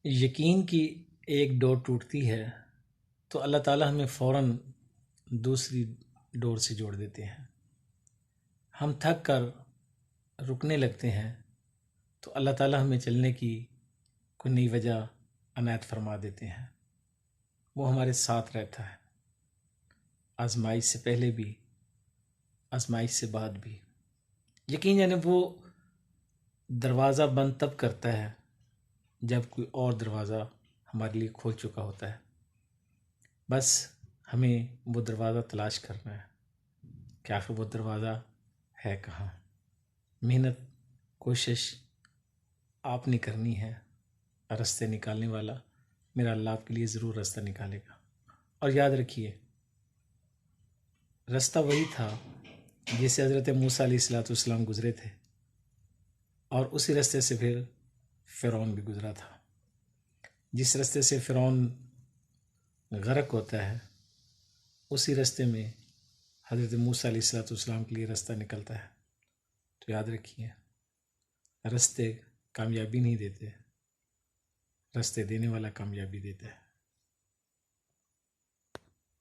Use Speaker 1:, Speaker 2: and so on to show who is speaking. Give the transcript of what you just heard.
Speaker 1: یقین کی ایک ڈور ٹوٹتی ہے تو اللہ تعالیٰ ہمیں فوراً دوسری ڈور سے جوڑ دیتے ہیں۔ ہم تھک کر رکنے لگتے ہیں تو اللہ تعالیٰ ہمیں چلنے کی کوئی نئی وجہ عنایت فرما دیتے ہیں۔ وہ ہمارے ساتھ رہتا ہے، آزمائش سے پہلے بھی، آزمائش سے بعد بھی۔ یقین یعنی وہ دروازہ بند تب کرتا ہے جب کوئی اور دروازہ ہمارے لیے کھول چکا ہوتا ہے۔ بس ہمیں وہ دروازہ تلاش کرنا ہے کہ آخر وہ دروازہ ہے کہاں۔ محنت، کوشش آپ نے کرنی ہے، راستے نکالنے والا میرا اللہ آپ کے لیے ضرور راستہ نکالے گا۔ اور یاد رکھیے، راستہ وہی تھا جس سے حضرت موسیٰ علیہ السلام گزرے تھے، اور اسی راستے سے پھر فرعون بھی گزرا تھا۔ جس راستے سے فرعون غرق ہوتا ہے، اسی راستے میں حضرت موسیٰ علیہ السلام کے لیے راستہ نکلتا ہے۔ تو یاد رکھیے، راستے کامیابی نہیں دیتے، راستے دینے والا کامیابی دیتا ہے۔